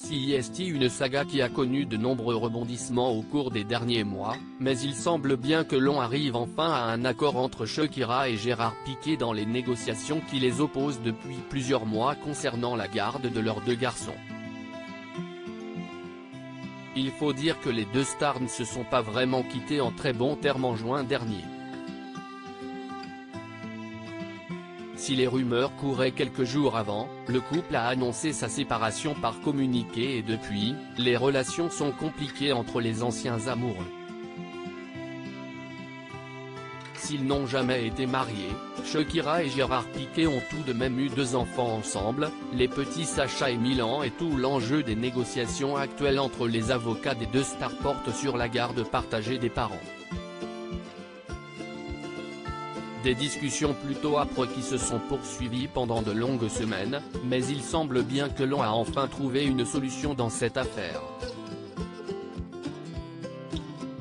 C'est une saga qui a connu de nombreux rebondissements au cours des derniers mois, mais il semble bien que l'on arrive enfin à un accord entre Shakira et Gérard Piqué dans les négociations qui les opposent depuis plusieurs mois concernant la garde de leurs deux garçons. Il faut dire que les deux stars ne se sont pas vraiment quittés en très bons termes en juin dernier. Si les rumeurs couraient quelques jours avant, le couple a annoncé sa séparation par communiqué et depuis, les relations sont compliquées entre les anciens amoureux. S'ils n'ont jamais été mariés, Shakira et Gérard Piqué ont tout de même eu 2 enfants ensemble, les petits Sacha et Milan, et tout l'enjeu des négociations actuelles entre les avocats des deux stars porte sur la garde partagée des parents. Des discussions plutôt âpres qui se sont poursuivies pendant de longues semaines, mais il semble bien que l'on a enfin trouvé une solution dans cette affaire.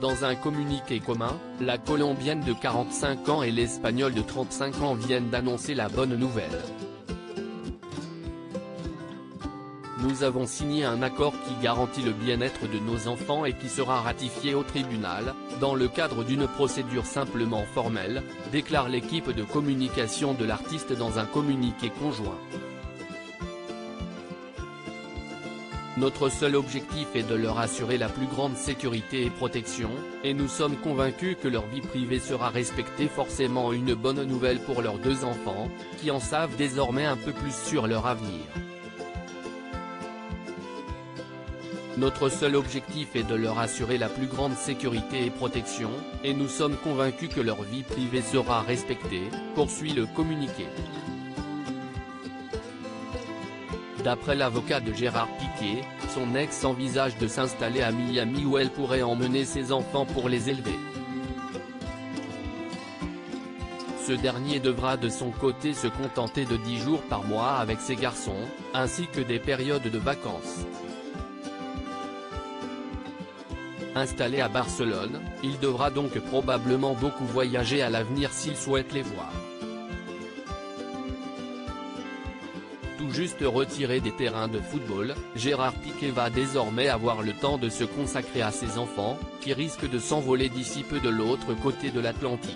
Dans un communiqué commun, la Colombienne de 45 ans et l'Espagnol de 35 ans viennent d'annoncer la bonne nouvelle. Nous avons signé un accord qui garantit le bien-être de nos enfants et qui sera ratifié au tribunal, dans le cadre d'une procédure simplement formelle, déclare l'équipe de communication de l'artiste dans un communiqué conjoint. Notre seul objectif est de leur assurer la plus grande sécurité et protection, et nous sommes convaincus que leur vie privée sera respectée. Forcément une bonne nouvelle pour leurs 2 enfants, qui en savent désormais un peu plus sur leur avenir. Notre seul objectif est de leur assurer la plus grande sécurité et protection, et nous sommes convaincus que leur vie privée sera respectée, poursuit le communiqué. D'après l'avocat de Gérard Piqué, son ex envisage de s'installer à Miami où elle pourrait emmener ses enfants pour les élever. Ce dernier devra de son côté se contenter de 10 jours par mois avec ses garçons, ainsi que des périodes de vacances. Installé à Barcelone, il devra donc probablement beaucoup voyager à l'avenir s'il souhaite les voir. Tout juste retiré des terrains de football, Gérard Piqué va désormais avoir le temps de se consacrer à ses enfants, qui risquent de s'envoler d'ici peu de l'autre côté de l'Atlantique.